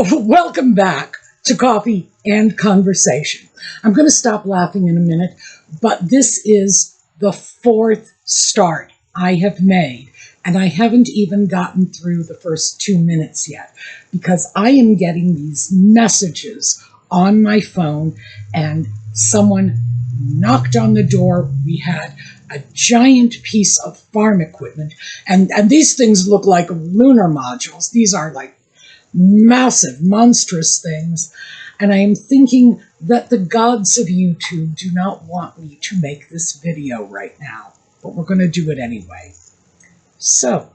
Welcome back to Coffee and Conversation. I'm going to stop laughing in a minute, but this is the fourth start I have made, and I haven't even gotten through the first 2 minutes yet because I am getting these messages on my phone, and someone knocked on the door. We had a giant piece of farm equipment, and these things look like lunar modules. These are like massive, monstrous things. And I am thinking that the gods of YouTube do not want me to make this video right now, but we're going to do it anyway. So,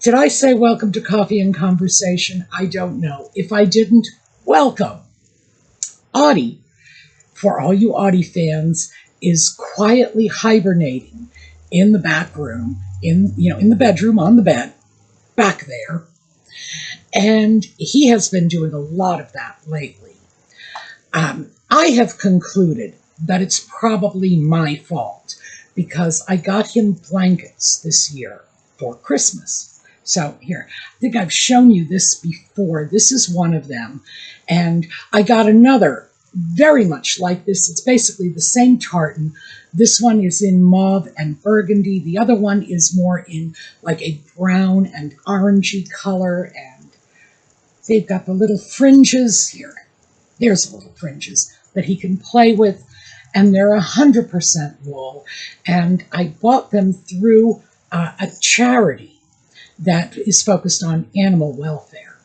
did I say welcome to Coffee and Conversation? I don't know. If I didn't, welcome. Audie, for all you Audie fans, is quietly hibernating in the back room, in the bedroom, on the bed, back there. And he has been doing a lot of that lately. I have concluded that it's probably my fault because I got him blankets this year for Christmas. So here, I think I've shown you this before. This is one of them. And I got another very much like this. It's basically the same tartan. This one is in mauve and burgundy. The other one is more in like a brown and orangey color, and they've got the little fringes here. There's the little fringes that he can play with, and they're 100% wool. And I bought them through a charity that is focused on animal welfare.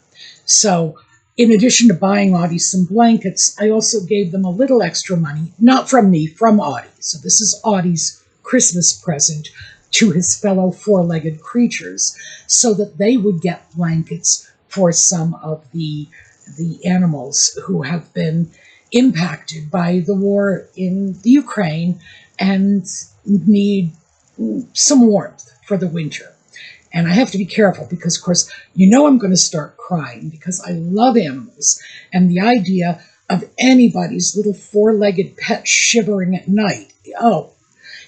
So in addition to buying Audie some blankets, I also gave them a little extra money, not from me, from Audie. So this is Audie's Christmas present to his fellow four-legged creatures so that they would get blankets for some of the animals who have been impacted by the war in the Ukraine and need some warmth for the winter. And I have to be careful because, of course, I'm going to start crying because I love animals. And the idea of anybody's little four-legged pet shivering at night,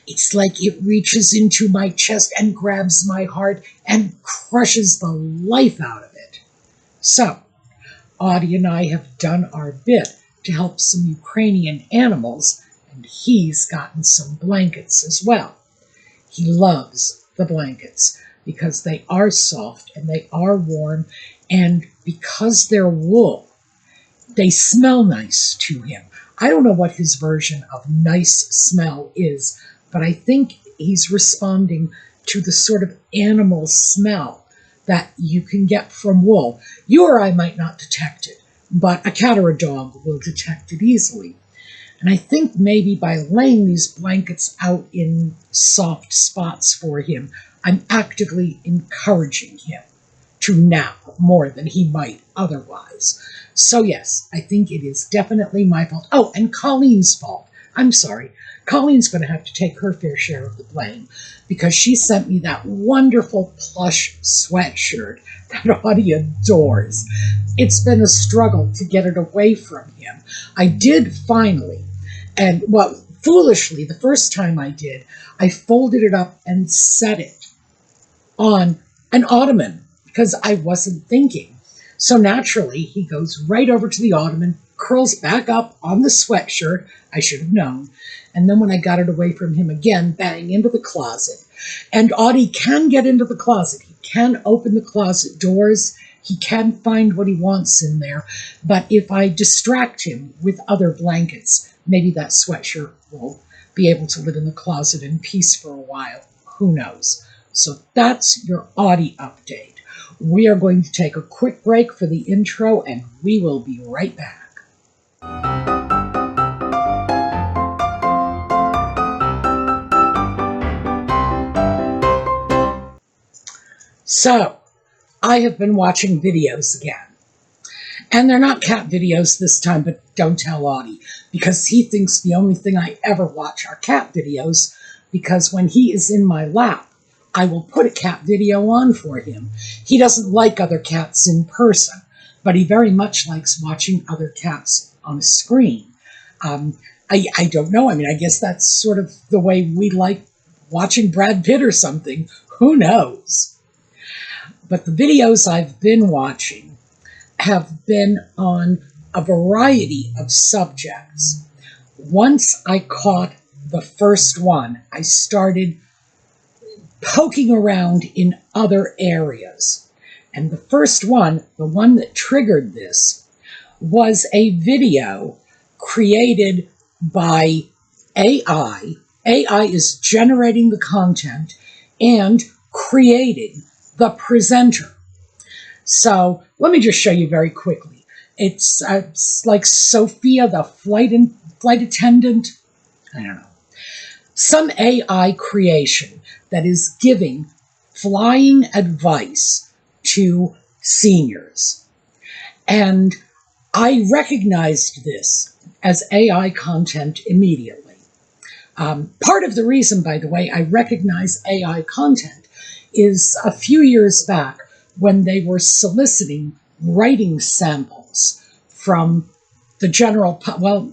it's like it reaches into my chest and grabs my heart and crushes the life out of it. So, Audie and I have done our bit to help some Ukrainian animals, and he's gotten some blankets as well. He loves the blankets because they are soft and they are warm, and because they're wool, they smell nice to him. I don't know what his version of nice smell is, but I think he's responding to the sort of animal smell that you can get from wool. You or I might not detect it, but a cat or a dog will detect it easily. And I think maybe by laying these blankets out in soft spots for him, I'm actively encouraging him to nap more than he might otherwise. So yes, I think it is definitely my fault. Oh, and Colleen's fault. I'm sorry. Colleen's going to have to take her fair share of the blame because she sent me that wonderful plush sweatshirt that Audie adores. It's been a struggle to get it away from him. I did finally, and foolishly, the first time I did, I folded it up and set it on an ottoman because I wasn't thinking. So naturally, he goes right over to the ottoman, curls back up on the sweatshirt. I should have known. And then when I got it away from him again, bang, into the closet. And Audie can get into the closet. He can open the closet doors. He can find what he wants in there. But if I distract him with other blankets, maybe that sweatshirt will be able to live in the closet in peace for a while. Who knows? So that's your Audie update. We are going to take a quick break for the intro, and we will be right back. So, I have been watching videos again. And they're not cat videos this time, but don't tell Audie, because he thinks the only thing I ever watch are cat videos, because when he is in my lap, I will put a cat video on for him. He doesn't like other cats in person, but he very much likes watching other cats on a screen. I don't know. I mean, I guess that's sort of the way we like watching Brad Pitt or something. Who knows? But the videos I've been watching have been on a variety of subjects. Once I caught the first one, I started poking around in other areas. And the first one, the one that triggered this, was a video created by AI. AI is generating the content and creating the presenter. So let me just show you very quickly. It's like Sophia, the flight attendant. I don't know. Some AI creation that is giving flying advice to seniors. And I recognized this as AI content immediately. Part of the reason, by the way, I recognize AI content is a few years back when they were soliciting writing samples from the general public. Well,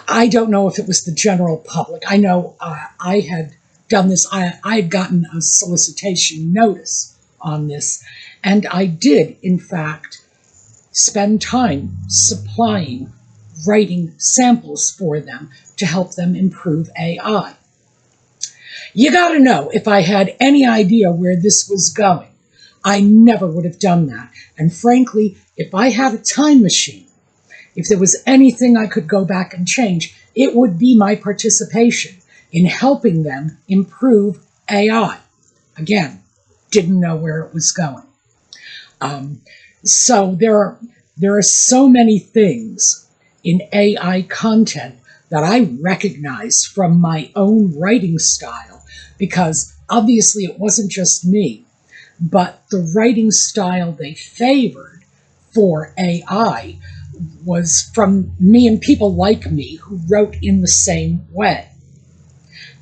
I don't know if it was the general public. I know I had done this. I had gotten a solicitation notice on this, and I did, in fact, spend time supplying writing samples for them to help them improve AI. You got to know, if I had any idea where this was going, I never would have done that. And frankly, if I had a time machine, if there was anything I could go back and change, it would be my participation in helping them improve AI. Again, didn't know where it was going. So there are so many things in AI content that I recognized from my own writing style, because obviously it wasn't just me, but the writing style they favored for AI was from me and people like me who wrote in the same way.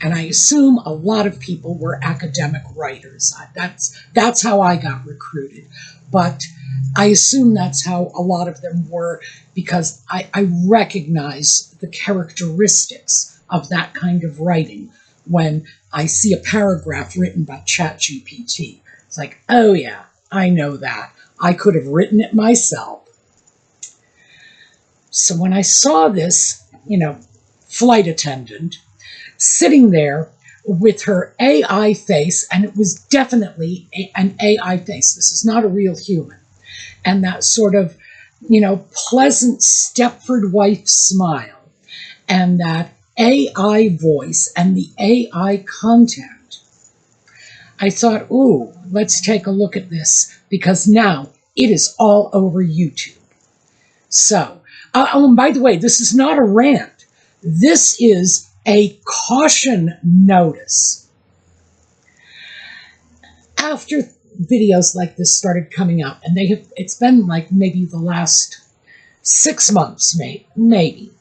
And I assume a lot of people were academic writers. That's how I got recruited. But I assume that's how a lot of them were, because I recognize the characteristics of that kind of writing when I see a paragraph written by ChatGPT. It's like, oh yeah, I know that. I could have written it myself. So when I saw this, flight attendant sitting there with her AI face, and it was definitely an AI face. This is not a real human. And that sort of, pleasant Stepford wife smile, and that AI voice and the AI content. I thought, ooh, let's take a look at this, because now it is all over YouTube. So, and by the way, this is not a rant. This is a caution notice. After videos like this started coming out, and it's been like maybe the last 6 months, maybe,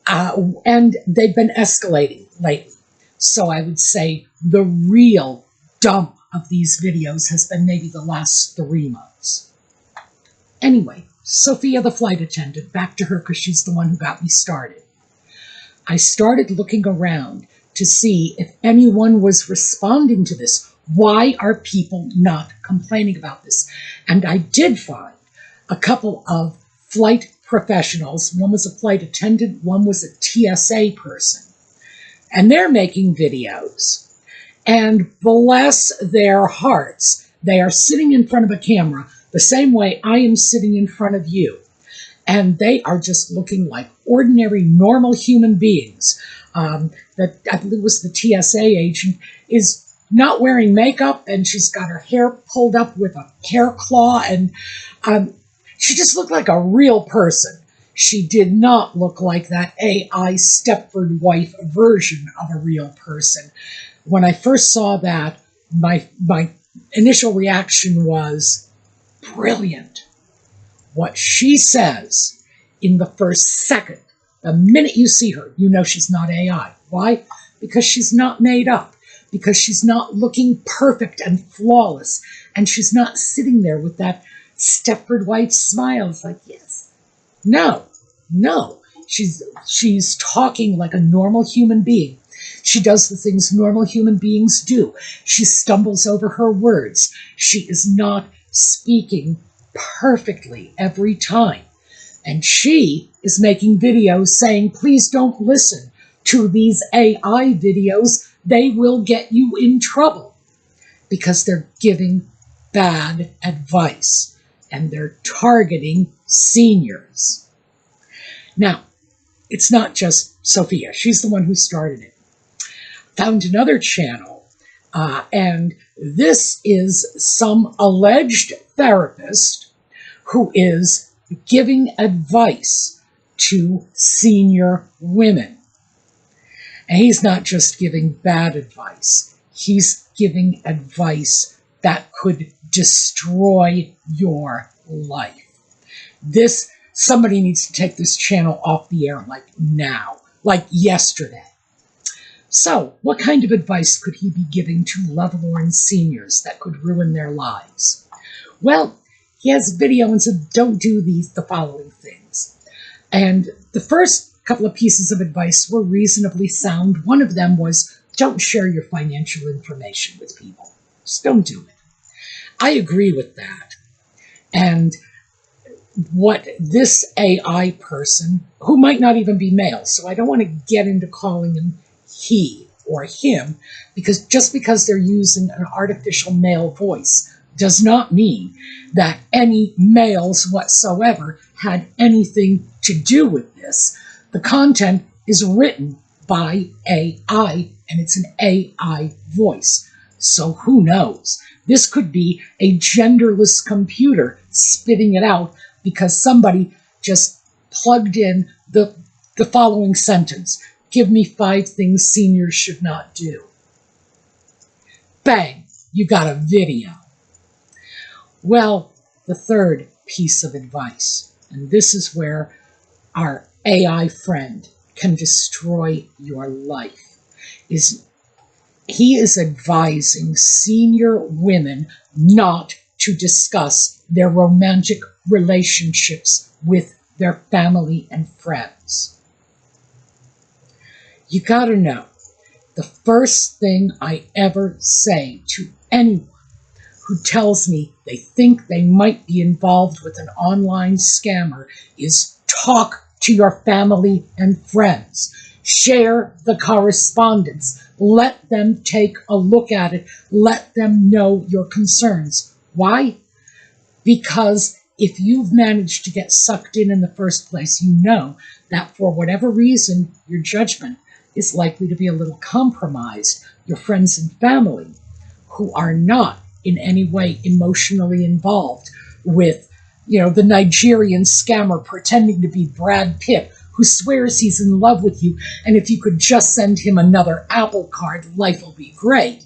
and they've been escalating lately. So I would say the real dump of these videos has been maybe the last 3 months. Anyway, Sophia the flight attendant, back to her because she's the one who got me started. I started looking around to see if anyone was responding to this. Why are people not complaining about this? And I did find a couple of flight professionals. One was a flight attendant, one was a TSA person. And they're making videos. And bless their hearts, they are sitting in front of a camera the same way I am sitting in front of you. And they are just looking like ordinary, normal human beings. That I believe was the TSA agent is not wearing makeup, and she's got her hair pulled up with a hair claw, and she just looked like a real person. She did not look like that AI Stepford wife version of a real person. When I first saw that, my initial reaction was brilliant. What she says in the first second, the minute you see her, you know she's not AI. Why? Because she's not made up. Because she's not looking perfect and flawless. And she's not sitting there with that Stepford wife smile. It's like, yes. No. She's talking like a normal human being. She does the things normal human beings do. She stumbles over her words. She is not speaking perfectly every time. And she is making videos saying, please don't listen to these AI videos. They will get you in trouble because they're giving bad advice and they're targeting seniors. Now, it's not just Sophia. She's the one who started it. Found another channel, and this is some alleged therapist who is giving advice to senior women. And he's not just giving bad advice. He's giving advice that could destroy your life. Somebody needs to take this channel off the air like now, like yesterday. So, what kind of advice could he be giving to lovelorn seniors that could ruin their lives? Well, he has a video and said, don't do the following things. And the first couple of pieces of advice were reasonably sound. One of them was, don't share your financial information with people. Just don't do it. I agree with that. And what this AI person, who might not even be male, so I don't want to get into calling him he or him, because just because they're using an artificial male voice does not mean that any males whatsoever had anything to do with this. The content is written by AI, and it's an AI voice. So who knows? This could be a genderless computer spitting it out because somebody just plugged in the following sentence. Give me 5 things seniors should not do. Bang, you got a video. Well, the third piece of advice, and this is where our AI friend can destroy your life, is he is advising senior women not to discuss their romantic relationships with their family and friends. You gotta know, the first thing I ever say to anyone who tells me they think they might be involved with an online scammer is talk to your family and friends. Share the correspondence. Let them take a look at it. Let them know your concerns. Why? Because if you've managed to get sucked in the first place, you know that for whatever reason, your judgment is likely to be a little compromised. Your friends and family who are not in any way emotionally involved with, the Nigerian scammer pretending to be Brad Pitt, who swears he's in love with you, and if you could just send him another Apple card, life will be great.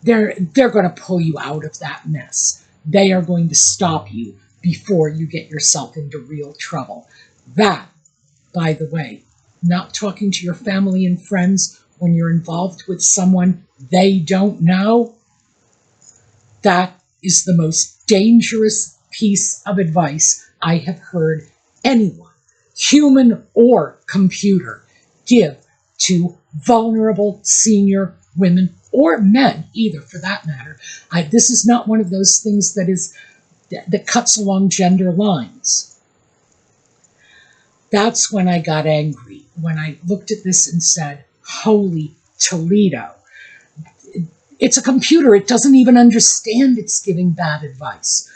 They're going to pull you out of that mess. They are going to stop you before you get yourself into real trouble. That, by the way, not talking to your family and friends when you're involved with someone they don't know, that is the most dangerous piece of advice I have heard anyone, human or computer, give to vulnerable senior women or men, either for that matter. This is not one of those things that cuts along gender lines. That's when I got angry, when I looked at this and said, holy Toledo. It's a computer. It doesn't even understand it's giving bad advice.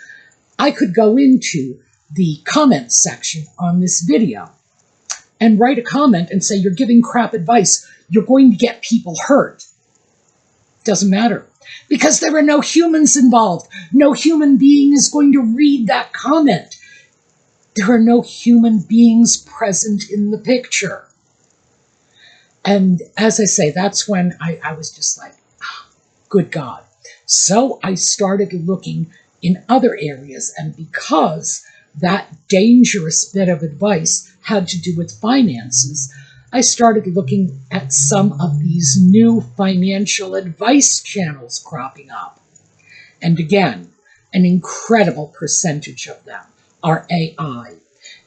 I could go into the comment section on this video and write a comment and say, you're giving crap advice. You're going to get people hurt. Doesn't matter. Because there are no humans involved. No human being is going to read that comment. There are no human beings present in the picture. And as I say, that's when I was just like, good God. So I started looking in other areas, and because that dangerous bit of advice had to do with finances, I started looking at some of these new financial advice channels cropping up. And again, an incredible percentage of them are AI.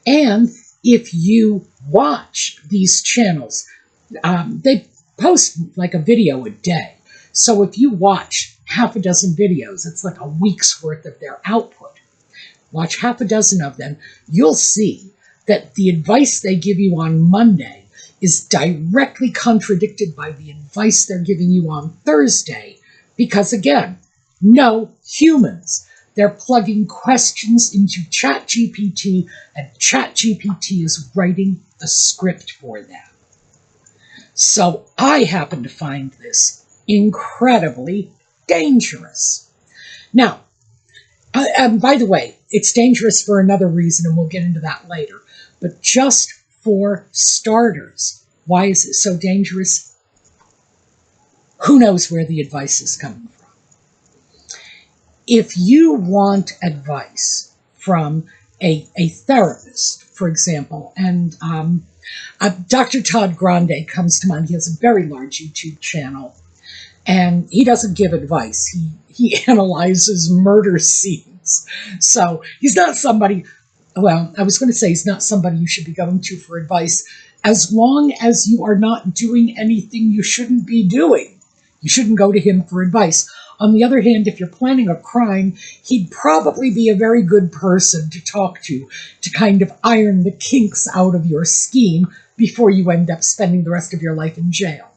And if you watch these channels, they post like a video a day. So if you watch half a dozen videos, it's like a week's worth of their output. watch half a dozen of them, you'll see that the advice they give you on Monday is directly contradicted by the advice they're giving you on Thursday. Because again, no humans. They're plugging questions into ChatGPT, and ChatGPT is writing a script for them. So I happen to find this incredibly dangerous. Now, by the way, it's dangerous for another reason, and we'll get into that later. But just for starters, why is it so dangerous? Who knows where the advice is coming from? If you want advice from a therapist, for example, and Dr. Todd Grande comes to mind. He has a very large YouTube channel, and he doesn't give advice. He analyzes murder scenes. So he's not somebody, well, I was going to say he's not somebody you should be going to for advice, as long as you are not doing anything you shouldn't be doing. You shouldn't go to him for advice. On the other hand, if you're planning a crime, he'd probably be a very good person to talk to kind of iron the kinks out of your scheme before you end up spending the rest of your life in jail.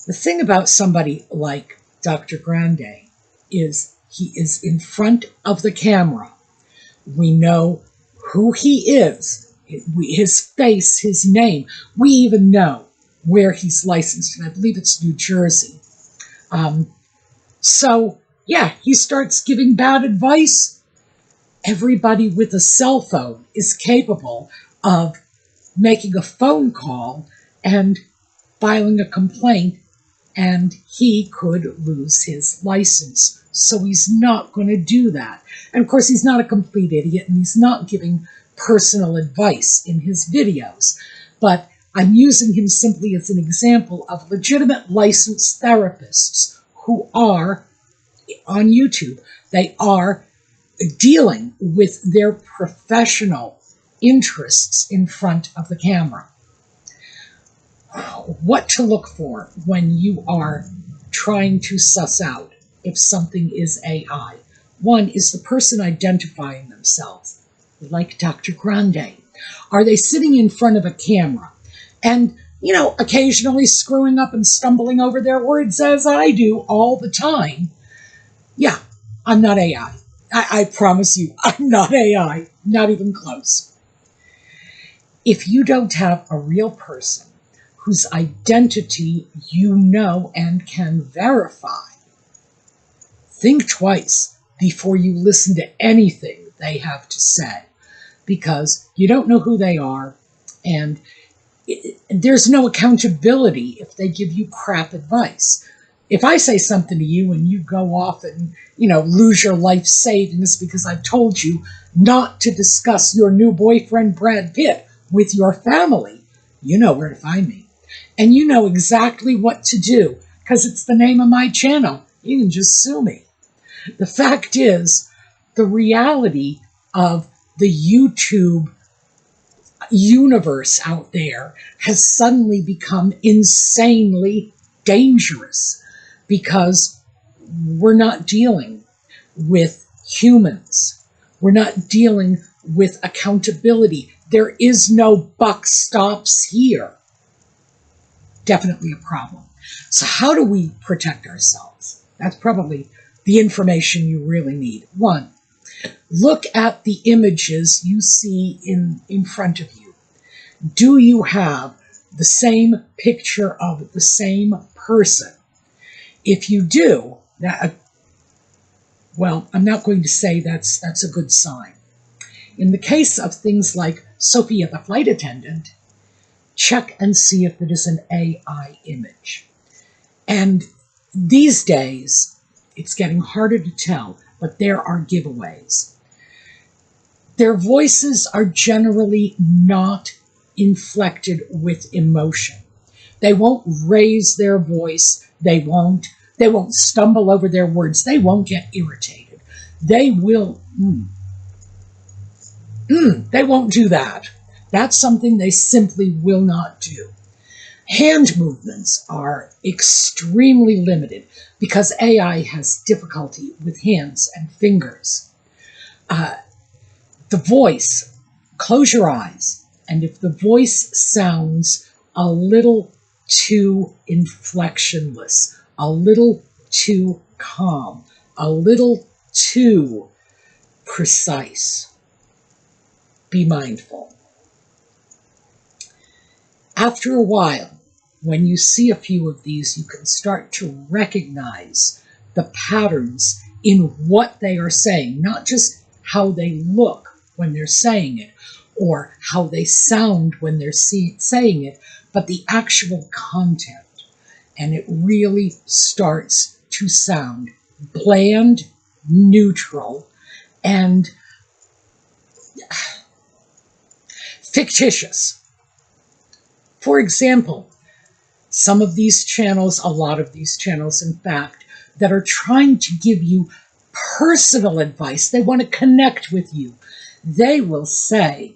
The thing about somebody like Dr. Grande is he is in front of the camera. We know who he is, his face, his name. We even know where he's licensed, and I believe it's New Jersey. So, yeah, he starts giving bad advice. Everybody with a cell phone is capable of making a phone call and filing a complaint, and he could lose his license. So he's not going to do that. And of course, he's not a complete idiot, and he's not giving personal advice in his videos. But I'm using him simply as an example of legitimate licensed therapists who are on YouTube. They are dealing with their professional interests in front of the camera. What to look for when you are trying to suss out if something is AI. One is the person identifying themselves, like Dr. Grande. Are they sitting in front of a camera and, you know, occasionally screwing up and stumbling over their words, as I do all the time? Yeah, I'm not AI. I promise you, I'm not AI. Not even close. If you don't have a real person whose identity you know and can verify, think twice before you listen to anything they have to say, because you don't know who they are, and there's no accountability if they give you crap advice. If I say something to you and you go off and, you know, lose your life savings because I've told you not to discuss your new boyfriend, Brad Pitt, with your family, you know where to find me. And you know exactly what to do, because it's the name of my channel. You can just sue me. The fact is, the reality of the YouTube universe out there has suddenly become insanely dangerous, because we're not dealing with humans. We're not dealing with accountability. There is no buck stops here. Definitely a problem. So how do we protect ourselves? That's probably the information you really need. One, look at the images you see in front of you. Do you have the same picture of the same person? If you do, well, I'm not going to say that's a good sign. In the case of things like Sophia the flight attendant, check and see if it is an AI image. And these days, it's getting harder to tell, but there are giveaways. Their voices are generally not inflected with emotion. They won't raise their voice. They won't stumble over their words. They won't get irritated. They will, they won't do that. That's something they simply will not do. Hand movements are extremely limited because AI has difficulty with hands and fingers. the voice, close your eyes, and if the voice sounds a little too inflectionless, a little too calm, a little too precise, be mindful. After a while, when you see a few of these, you can start to recognize the patterns in what they are saying, not just how they look when they're saying it, or how they sound when they're saying it, but the actual content. And it really starts to sound bland, neutral, and fictitious. For example, some of these channels, a lot of these channels, in fact, that are trying to give you personal advice, they want to connect with you. They will say,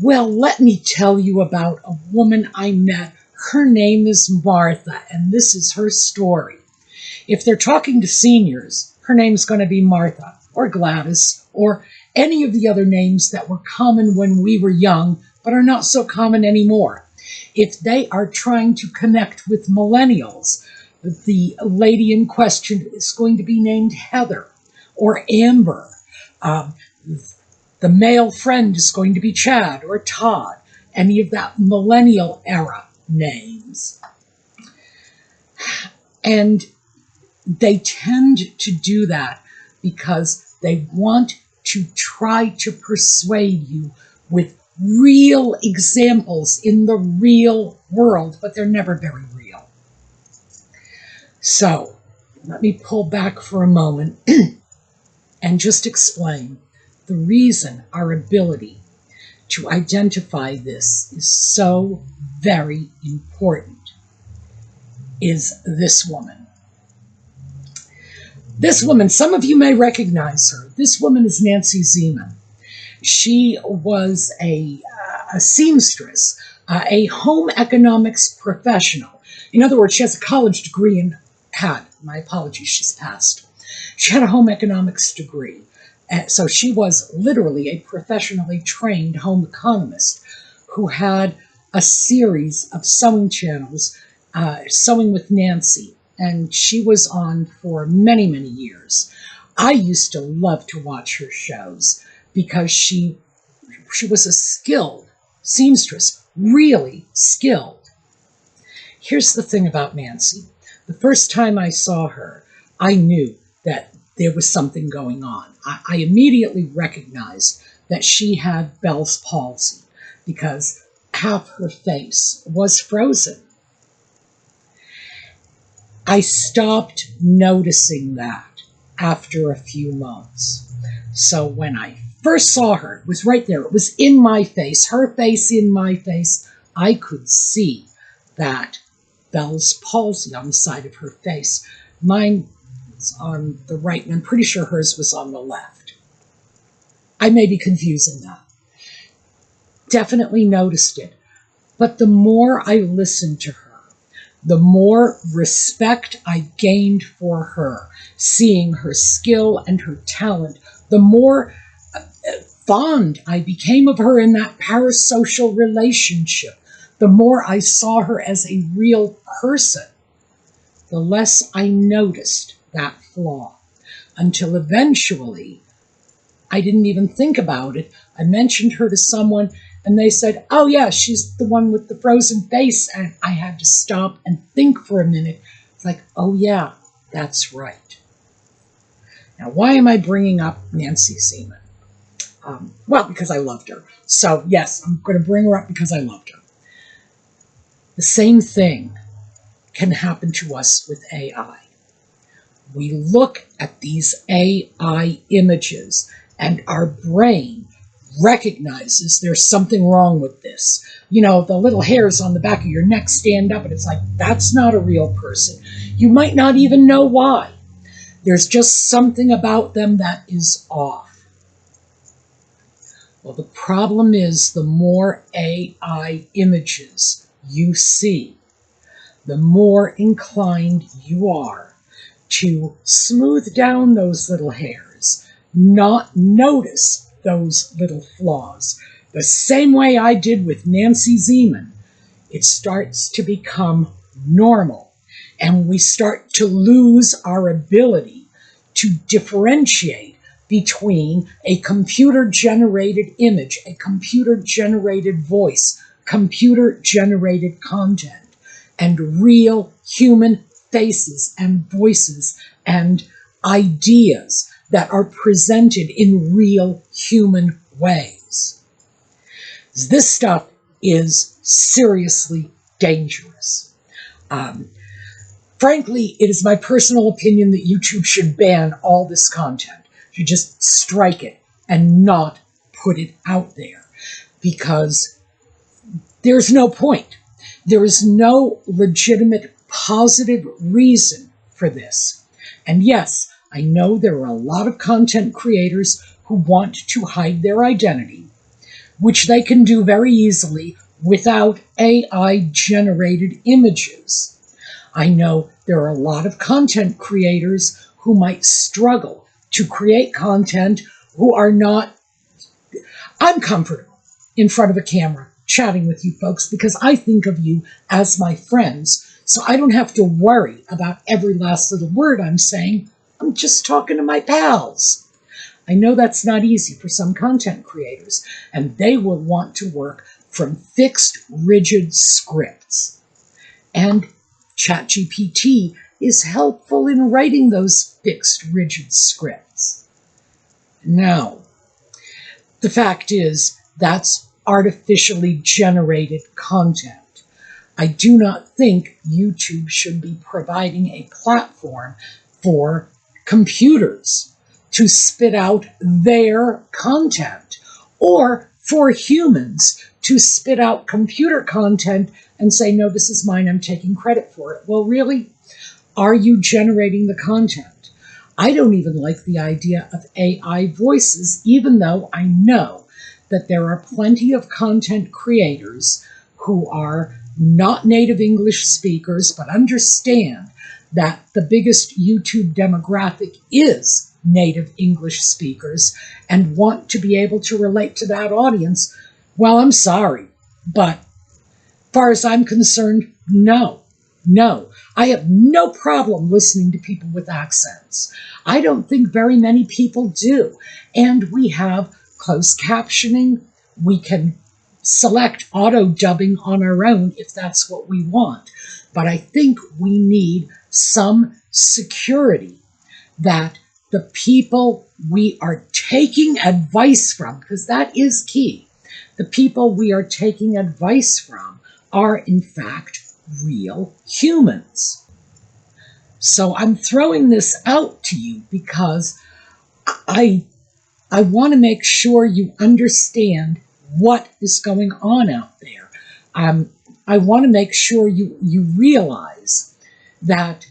well, let me tell you about a woman I met. Her name is Martha, and this is her story. If they're talking to seniors, her name's going to be Martha, or Gladys, or any of the other names that were common when we were young, but are not so common anymore. If they are trying to connect with millennials, the lady in question is going to be named Heather or Amber. The male friend is going to be Chad or Todd, any of that millennial era names. And they tend to do that because they want to try to persuade you with real examples in the real world, but they're never very real. So, let me pull back for a moment and just explain the reason our ability to identify this is so very important is this woman. This woman, some of you may recognize her. This woman is Nancy Zeman. She was a seamstress, a home economics professional. In other words, she has a college degree and my apologies, she's passed. She had a home economics degree. So she was literally a professionally trained home economist who had a series of sewing channels, Sewing with Nancy, and she was on for many, many years. I used to love to watch her shows because she was a skilled seamstress, really skilled. Here's the thing about Nancy. The first time I saw her, I knew that there was something going on. I immediately recognized that she had Bell's palsy because half her face was frozen. I stopped noticing that after a few months. So when I first saw her, it was right there. It was in my face, her face in my face. I could see that Bell's palsy on the side of her face. Mine was on the right, and I'm pretty sure hers was on the left. I may be confusing that. Definitely noticed it. But the more I listened to her, the more respect I gained for her, seeing her skill and her talent, the more fond I became of her in that parasocial relationship, the more I saw her as a real person, the less I noticed that flaw, until eventually I didn't even think about it. I mentioned her to someone, and they said, oh yeah, she's the one with the frozen face. And I had to stop and think for a minute. It's like, oh yeah, that's right. Now, why am I bringing up Nancy Zeman? Well, because I loved her. So yes, I'm going to bring her up because I loved her. The same thing can happen to us with AI. We look at these AI images and our brain recognizes there's something wrong with this. You know, the little hairs on the back of your neck stand up and it's like, that's not a real person. You might not even know why. There's just something about them that is off. Well, the problem is the more AI images you see, the more inclined you are to smooth down those little hairs, not notice those little flaws. The same way I did with Nancy Zeman, it starts to become normal, and we start to lose our ability to differentiate between a computer-generated image, a computer-generated voice, computer-generated content, and real human faces and voices and ideas that are presented in real human ways. This stuff is seriously dangerous. Frankly, it is my personal opinion that YouTube should ban all this content. You just strike it and not put it out there, because there's no point. There is no legitimate positive reason for this. And yes, I know there are a lot of content creators who want to hide their identity, which they can do very easily without AI-generated images. I know there are a lot of content creators who might struggle to create content who are not... I'm comfortable in front of a camera chatting with you folks because I think of you as my friends, so I don't have to worry about every last little word I'm saying. I'm just talking to my pals. I know that's not easy for some content creators, and they will want to work from fixed, rigid scripts. And ChatGPT is helpful in writing those fixed, rigid scripts. Now, the fact is, that's artificially generated content. I do not think YouTube should be providing a platform for computers to spit out their content, or for humans to spit out computer content and say, no, this is mine, I'm taking credit for it. Well, really? Are you generating the content? I don't even like the idea of AI voices, even though I know that there are plenty of content creators who are not native English speakers, but understand that the biggest YouTube demographic is native English speakers and want to be able to relate to that audience. Well, I'm sorry, but as far as I'm concerned, no. I have no problem listening to people with accents. I don't think very many people do. And we have closed captioning. We can select auto dubbing on our own if that's what we want. But I think we need some security that the people we are taking advice from, because that is key, the people we are taking advice from are in fact real humans. So I'm throwing this out to you because I want to make sure you understand what is going on out there. I want to make sure you realize that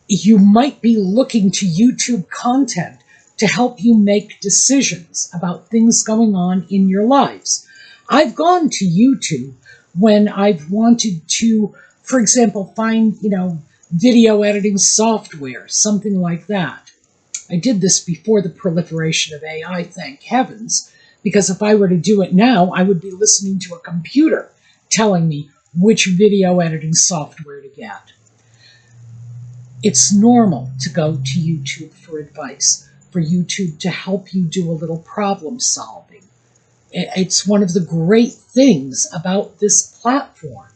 you might be looking to YouTube content to help you make decisions about things going on in your lives. I've gone to YouTube when I've wanted to, for example, find, video editing software, something like that. I did this before the proliferation of AI, thank heavens, because if I were to do it now, I would be listening to a computer telling me which video editing software to get. It's normal to go to YouTube for advice, for YouTube to help you do a little problem solving. It's one of the great things about this platform.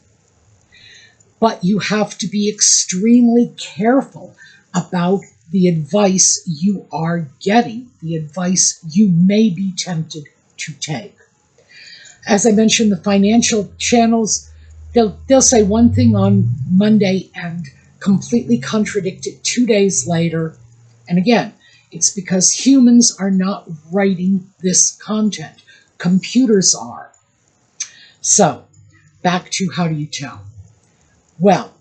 But you have to be extremely careful about the advice you are getting, the advice you may be tempted to take. As I mentioned, the financial channels, they'll say one thing on Monday and completely contradict it 2 days later. And again, it's because humans are not writing this content. Computers are. So, back to how do you tell? Well,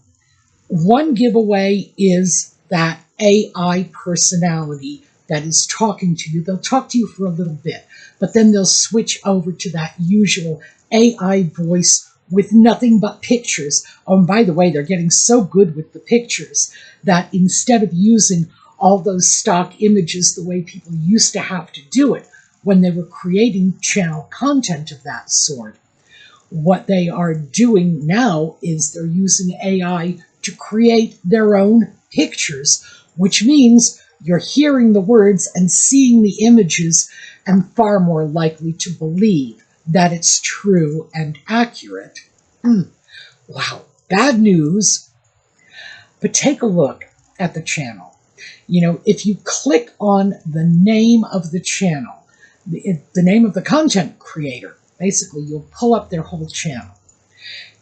one giveaway is that AI personality that is talking to you. They'll talk to you for a little bit, but then they'll switch over to that usual AI voice with nothing but pictures. Oh, and by the way, they're getting so good with the pictures that instead of using all those stock images the way people used to have to do it when they were creating channel content of that sort. What they are doing now is they're using AI to create their own pictures, which means you're hearing the words and seeing the images and far more likely to believe that it's true and accurate. Wow, bad news. But take a look at the channel. You know, if you click on the name of the channel, the name of the content creator, basically you'll pull up their whole channel.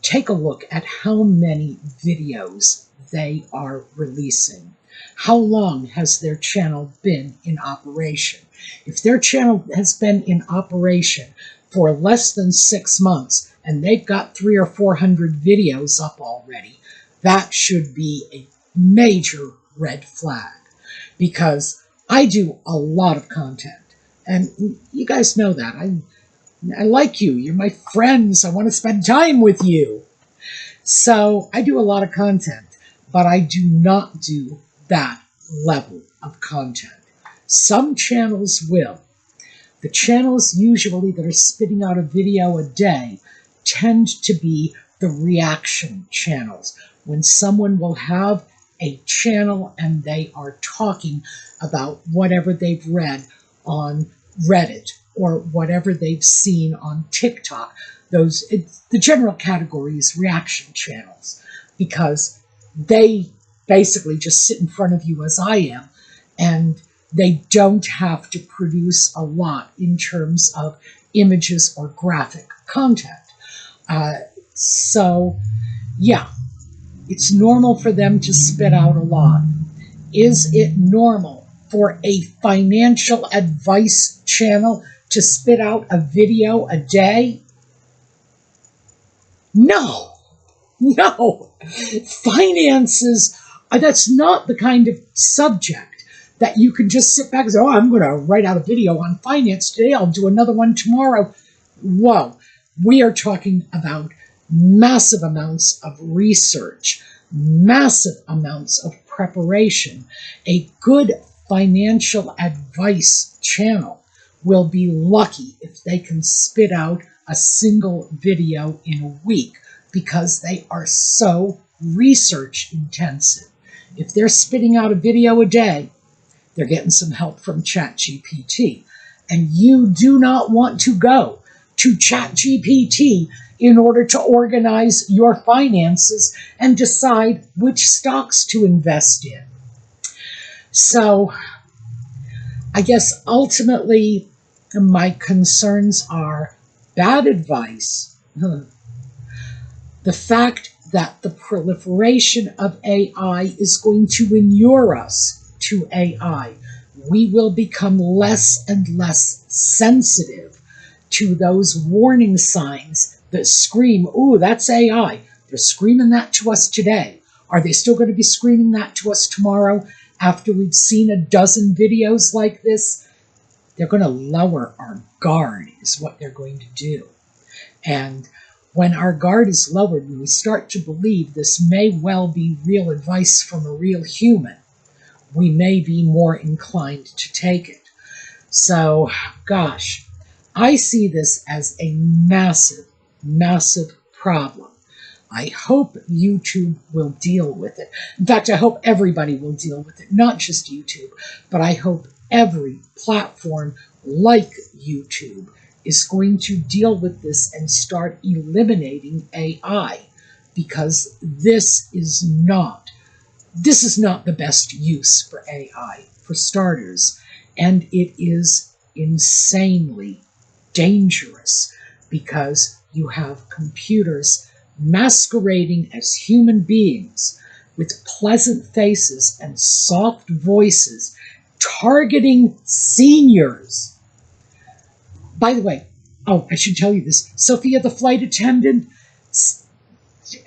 Take a look at how many videos they are releasing. How long has their channel been in operation? If their channel has been in operation for less than 6 months and they've got 300 or 400 videos up already, that should be a major red flag, because I do a lot of content, and you guys know that. I like you. You're my friends. I want to spend time with you. So I do a lot of content, but I do not do that level of content. Some channels will. The channels usually that are spitting out a video a day tend to be the reaction channels, when someone will have a channel and they are talking about whatever they've read on Reddit or whatever they've seen on TikTok. The general category is reaction channels, because they basically just sit in front of you as I am, and they don't have to produce a lot in terms of images or graphic content. So, yeah, it's normal for them to spit out a lot. Is it normal for a financial advice channel to spit out a video a day? No. Finances, that's not the kind of subject that you can just sit back and say, oh, I'm going to write out a video on finance today. I'll do another one tomorrow. Whoa. We are talking about massive amounts of research, massive amounts of preparation. A good financial advice channel will be lucky if they can spit out a single video in a week, because they are so research intensive. If they're spitting out a video a day, they're getting some help from ChatGPT. And you do not want to go to ChatGPT in order to organize your finances and decide which stocks to invest in. So I guess ultimately my concerns are bad advice, the fact that the proliferation of AI is going to inure us to AI. We will become less and less sensitive to those warning signs that scream, ooh, that's AI. They're screaming that to us today. Are they still going to be screaming that to us tomorrow after we've seen a dozen videos like this? They're going to lower our guard is what they're going to do. And when our guard is lowered, when we start to believe this may well be real advice from a real human, we may be more inclined to take it. So, gosh, I see this as a massive, massive problem. I hope YouTube will deal with it. In fact, I hope everybody will deal with it, not just YouTube, but I hope every platform like YouTube is going to deal with this and start eliminating AI, because this is not the best use for AI, for starters, and it is insanely dangerous, because you have computers masquerading as human beings with pleasant faces and soft voices, targeting seniors. By the way, oh, I should tell you this. Sophia, the flight attendant,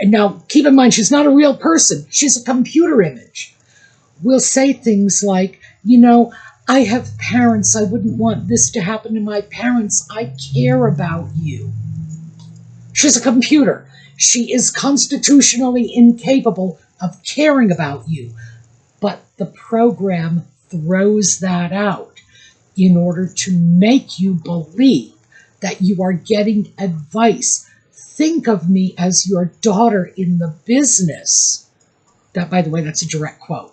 now keep in mind, she's not a real person. She's a computer image. Will say things like, you know, I have parents. I wouldn't want this to happen to my parents. I care about you. She's a computer. She is constitutionally incapable of caring about you. but the program throws that out in order to make you believe that you are getting advice. Think of me as your daughter in the business. That, by the way, that's a direct quote.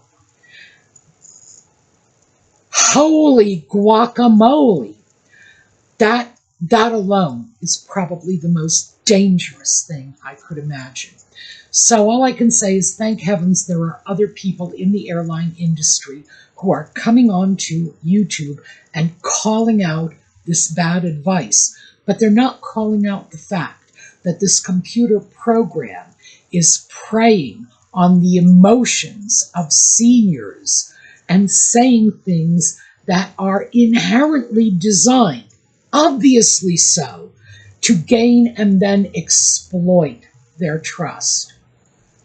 Holy guacamole. That alone is probably the most dangerous thing I could imagine. So all I can say is thank heavens there are other people in the airline industry who are coming on to YouTube and calling out this bad advice. But they're not calling out the fact that this computer program is preying on the emotions of seniors and saying things that are inherently designed, obviously so, to gain and then exploit their trust.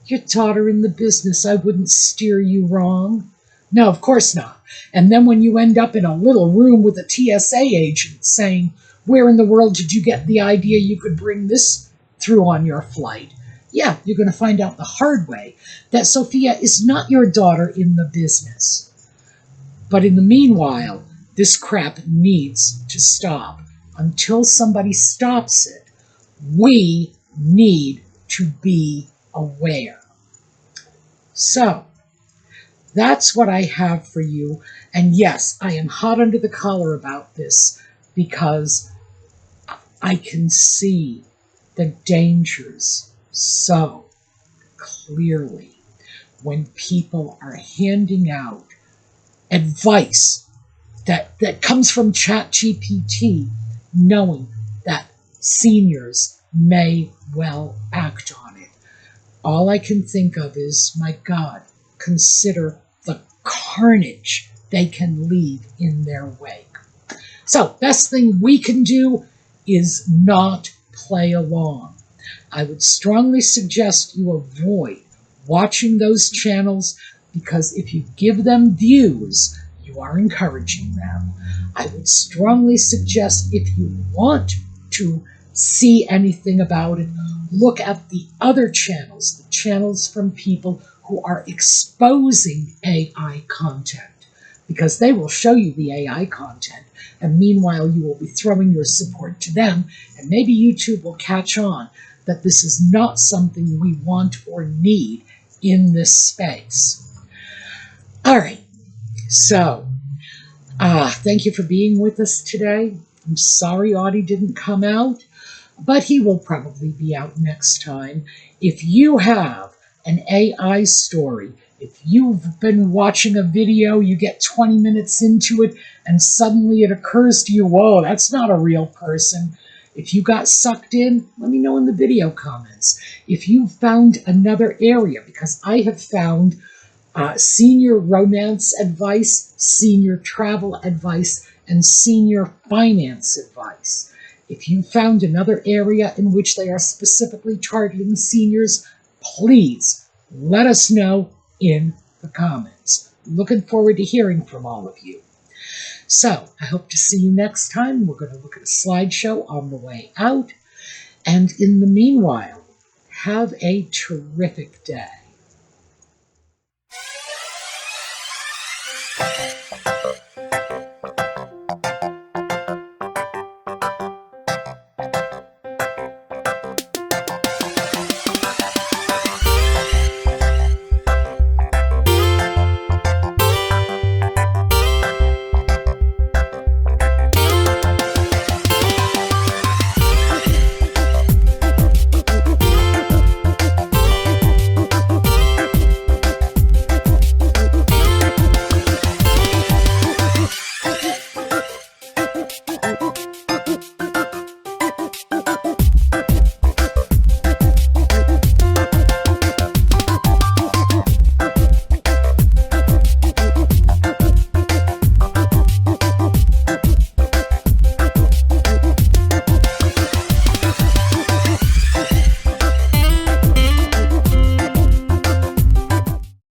Your daughter in the business, I wouldn't steer you wrong. No, of course not. And then when you end up in a little room with a TSA agent saying, where in the world did you get the idea you could bring this through on your flight? Yeah, you're going to find out the hard way that Sophia is not your daughter in the business. But in the meanwhile, this crap needs to stop. Until somebody stops it, we need to be aware. So, that's what I have for you. And yes, I am hot under the collar about this because I can see the dangers so clearly when people are handing out advice that comes from ChatGPT, knowing that seniors may well act on it. All I can think of is, my God, consider the carnage they can leave in their wake. So, best thing we can do is not play along. I would strongly suggest you avoid watching those channels because if you give them views, you are encouraging them. I would strongly suggest if you want to see anything about it, look at the other channels, the channels from people who are exposing AI content, because they will show you the AI content, and meanwhile you will be throwing your support to them, and maybe YouTube will catch on that this is not something we want or need in this space. All right, so thank you for being with us today. I'm sorry Audie didn't come out, but he will probably be out next time. If you have an AI story, if you've been watching a video, you get 20 minutes into it, and suddenly it occurs to you, whoa, that's not a real person. If you got sucked in, let me know in the video comments. If you found another area, because I have found senior romance advice, senior travel advice, and senior finance advice. If you found another area in which they are specifically targeting seniors, please let us know in the comments. Looking forward to hearing from all of you. So, I hope to see you next time. We're going to look at a slideshow on the way out. And in the meanwhile, have a terrific day.